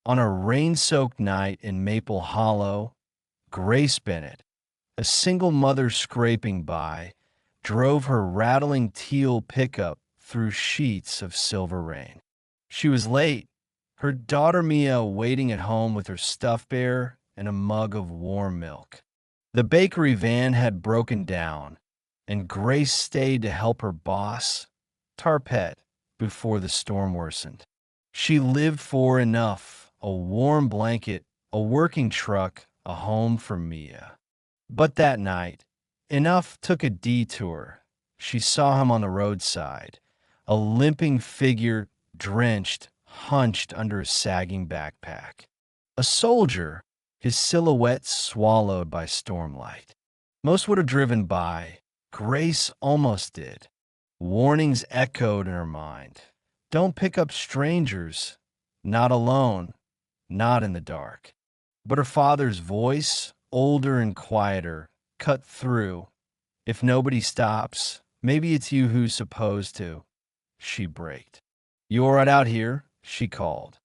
On a rain-soaked night in Maple Hollow, Grace Bennett, a single mother scraping by, drove her rattling teal pickup through sheets of silver rain. She was late, her daughter Mia waiting at home with her stuffed bear and a mug of warm milk. The bakery van had broken down, and Grace stayed to help her boss, Tarpet, before the storm worsened. She lived for enough: a warm blanket, a working truck, a home for Mia. But that night, enough took a detour. She saw him on the roadside, a limping figure, drenched, hunched under a sagging backpack. A soldier, his silhouette swallowed by stormlight. Most would have driven by. Grace almost did. Warnings echoed in her mind. Don't pick up strangers. Not alone. Not in the dark. But her father's voice, older and quieter, cut through. If nobody stops, maybe it's you who's supposed to. She braked. You all right out here? She called,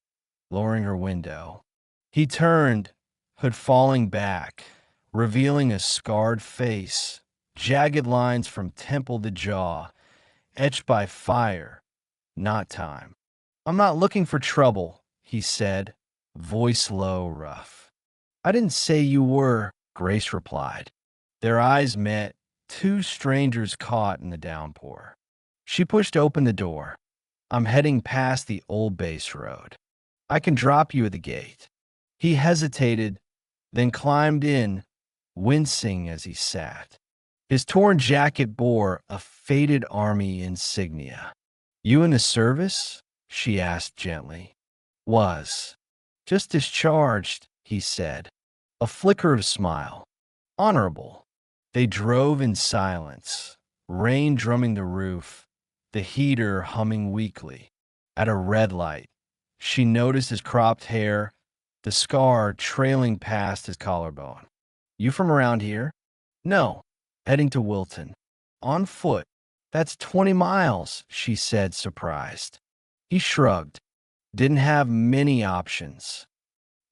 lowering her window. He turned, hood falling back, revealing a scarred face, jagged lines from temple to jaw, etched by fire, not time. I'm not looking for trouble, he said, voice low, rough. I didn't say you were, Grace replied. Their eyes met, two strangers caught in the downpour. She pushed open the door. I'm heading past the old base road. I can drop you at the gate. He hesitated, then climbed in, wincing as he sat. His torn jacket bore a faded army insignia. You in the service? She asked gently. Was. Just discharged, he said. A flicker of smile. Honorable. They drove in silence, rain drumming the roof, the heater humming weakly. At a red light, she noticed his cropped hair, the scar trailing past his collarbone. You from around here? No, heading to Wilton. On foot. That's 20 miles, she said, surprised. He shrugged. Didn't have many options.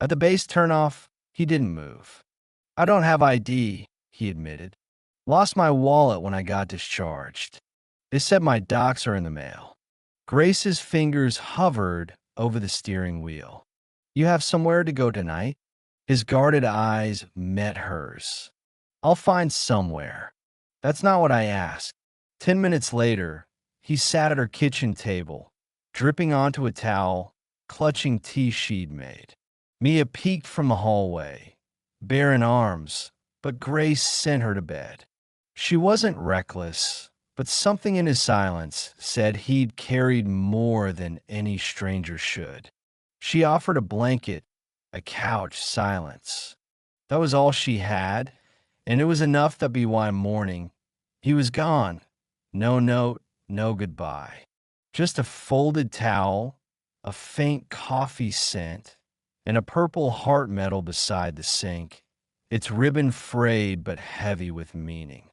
At the base turnoff, he didn't move. I don't have ID, he admitted. Lost my wallet when I got discharged. They said my docs are in the mail. Grace's fingers hovered over the steering wheel. You have somewhere to go tonight? His guarded eyes met hers. I'll find somewhere. That's not what I asked. 10 minutes later, he sat at her kitchen table, dripping onto a towel, clutching tea she'd made. Mia peeked from the hallway, bare in arms, but Grace sent her to bed. She wasn't reckless, but something in his silence said he'd carried more than any stranger should. She offered a blanket, a couch, silence. That was all she had, and it was enough that by morning, he was gone. No note, no goodbye. Just a folded towel, a faint coffee scent, and a purple heart medal beside the sink, its ribbon frayed but heavy with meaning.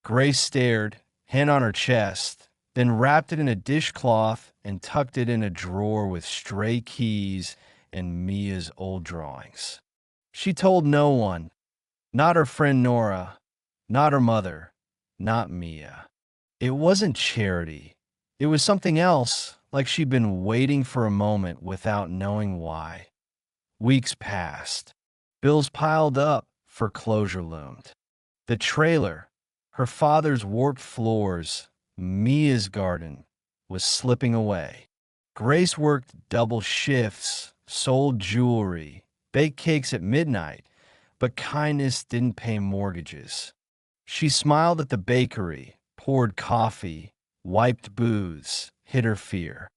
Grace stared, hand on her chest, then wrapped it in a dishcloth and tucked it in a drawer with stray keys and Mia's old drawings. She told no one, not her friend Nora, not her mother, not Mia. It wasn't charity. It was something else, like she'd been waiting for a moment without knowing why. Weeks passed. Bills piled up, foreclosure loomed. The trailer, her father's warped floors, Mia's garden, was slipping away. Grace worked double shifts, sold jewelry, baked cakes at midnight, but kindness didn't pay mortgages. She smiled at the bakery, poured coffee, wiped booths, hid her fear.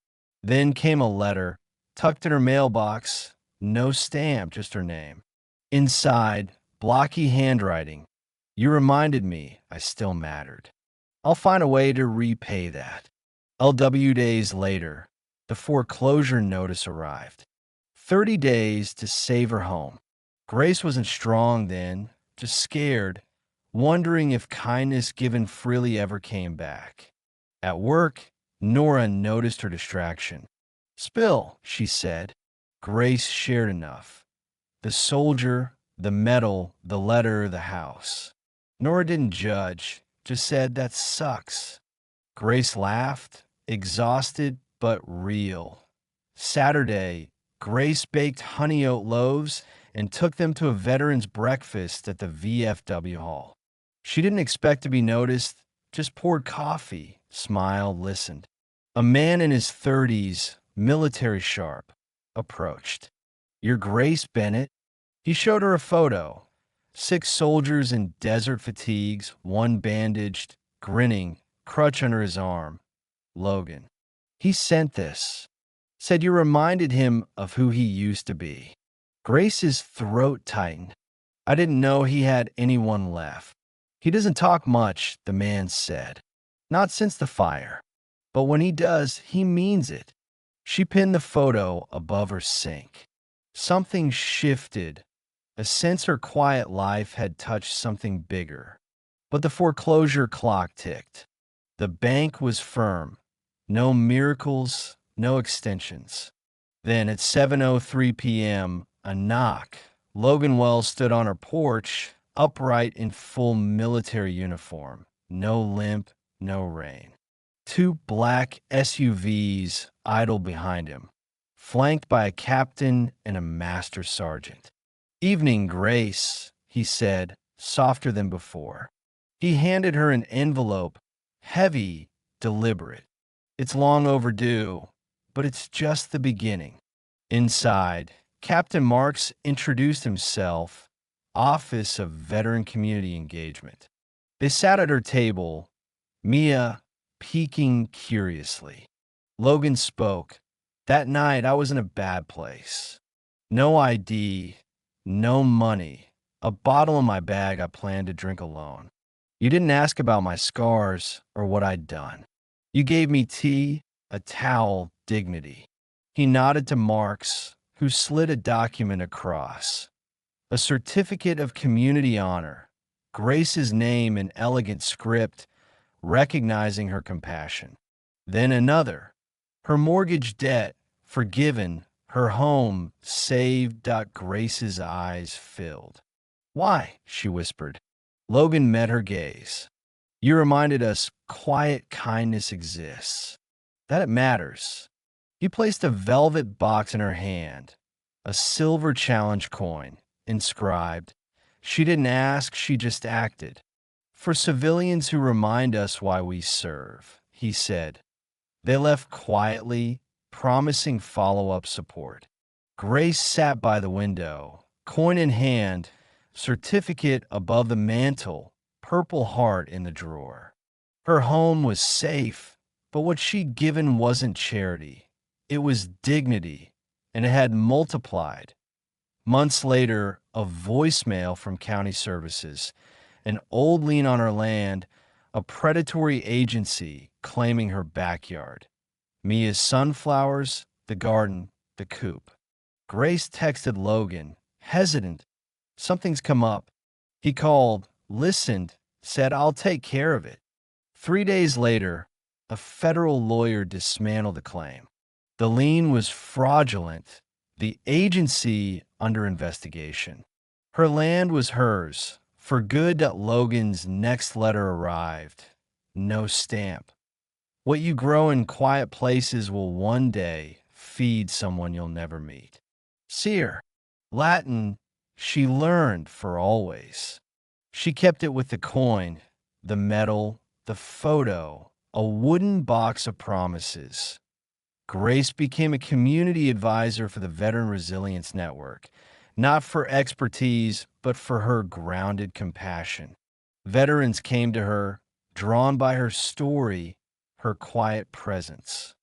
Then came a letter, tucked in her mailbox, no stamp, just her name. Inside, blocky handwriting. You reminded me I still mattered. I'll find a way to repay that. LW days later, the foreclosure notice arrived. 30 days to save her home. Grace wasn't strong then, just scared, wondering if kindness given freely ever came back. At work, Nora noticed her distraction. Spill, she said. Grace shared enough. The soldier, the medal, the letter, the house. Nora didn't judge, just said, "That sucks." Grace laughed, exhausted but real. Saturday, Grace baked honey oat loaves and took them to a veterans breakfast at the VFW hall. She didn't expect to be noticed, just poured coffee, smiled, listened. A man in his 30s, military sharp, approached. "You're Grace Bennett." He showed her a photo. 6 soldiers in desert fatigues, one bandaged, grinning, crutch under his arm. Logan. He sent this. Said you reminded him of who he used to be. Grace's throat tightened. "I didn't know he had anyone left." "He doesn't talk much," the man said. "Not since the fire. But when he does, he means it." She pinned the photo above her sink. Something shifted. A sense her quiet life had touched something bigger. But the foreclosure clock ticked. The bank was firm. No miracles, no extensions. Then at 7:03 p.m., a knock. Logan Wells stood on her porch, upright in full military uniform. No limp, no rain. 2 black SUVs idled behind him, flanked by a captain and a master sergeant. "Evening, Grace," he said, softer than before. He handed her an envelope, heavy, deliberate. "It's long overdue, but it's just the beginning." Inside, Captain Marks introduced himself, Office of Veteran Community Engagement. They sat at her table, Mia peeking curiously. Logan spoke. "That night, I was in a bad place. No ID, no money, a bottle in my bag I planned to drink alone. You didn't ask about my scars or what I'd done. You gave me tea, a towel, dignity." He nodded to Marks, who slid a document across. A certificate of community honor, Grace's name in elegant script, recognizing her compassion. Then another, her mortgage debt forgiven, her home saved. Grace's eyes filled. "Why?" she whispered. Logan met her gaze. "You reminded us quiet kindness exists, that it matters." He placed a velvet box in her hand, a silver challenge coin, inscribed. "She didn't ask, she just acted. For civilians who remind us why we serve," he said. They left quietly, promising follow-up support. Grace sat by the window, coin in hand, certificate above the mantel, Purple Heart in the drawer. Her home was safe, but what she'd given wasn't charity. It was dignity, and it had multiplied. Months later, a voicemail from county services, an old lien on her land, a predatory agency claiming her backyard. Mia's sunflowers, the garden, the coop. Grace texted Logan, hesitant. "Something's come up." He called, listened, said, "I'll take care of it." 3 days later, a federal lawyer dismantled the claim. The lien was fraudulent, the agency under investigation. Her land was hers, for good. Logan's next letter arrived. No stamp. "What you grow in quiet places will one day feed someone you'll never meet." Seer. Latin, she learned for always. She kept it with the coin, the medal, the photo, a wooden box of promises. Grace became a community advisor for the Veteran Resilience Network, not for expertise, but for her grounded compassion. Veterans came to her, drawn by her story, her quiet presence.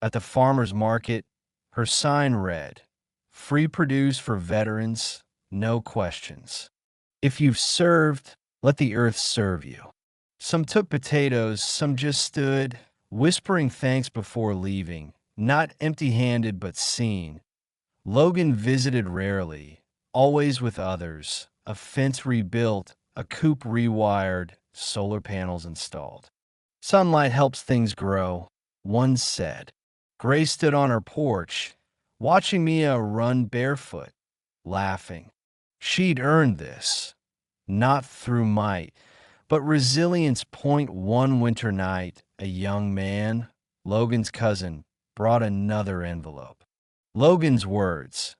At the farmer's market, her sign read, "Free produce for veterans, no questions. If you've served, let the earth serve you." Some took potatoes, some just stood, whispering thanks before leaving, not empty-handed but seen. Logan visited rarely, always with others, a fence rebuilt, a coop rewired, solar panels installed. "Sunlight helps things grow," one said. Grace stood on her porch, watching me run barefoot, laughing. She'd earned this, not through might, but resilience. One winter night, a young man, Logan's cousin, brought another envelope. Logan's words: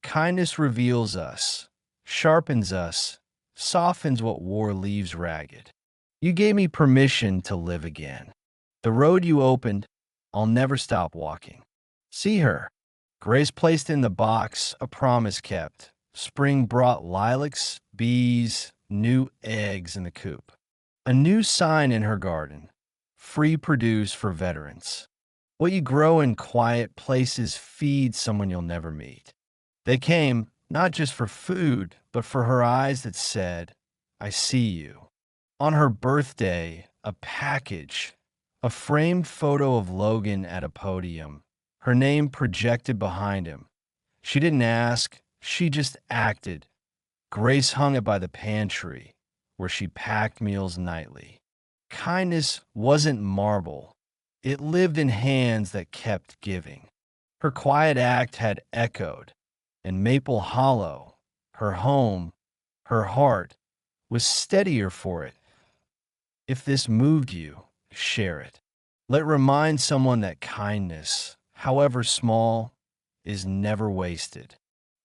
kindness reveals us, sharpens us, softens what war leaves ragged. You gave me permission to live again. The road you opened, I'll never stop walking. See her. Grace placed in the box, a promise kept. Spring brought lilacs, bees, new eggs in the coop. A new sign in her garden: free produce for veterans. What you grow in quiet places feeds someone you'll never meet. They came not just for food, but for her eyes that said, I see you. On her birthday, a package, a framed photo of Logan at a podium, her name projected behind him. She didn't ask, she just acted. Grace hung it by the pantry, where she packed meals nightly. Kindness wasn't marble. It lived in hands that kept giving. Her quiet act had echoed, and Maple Hollow, her home, her heart, was steadier for it. If this moved you, share it. Let it remind someone that kindness, however small, is never wasted.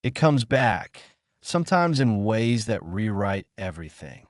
It comes back, sometimes in ways that rewrite everything.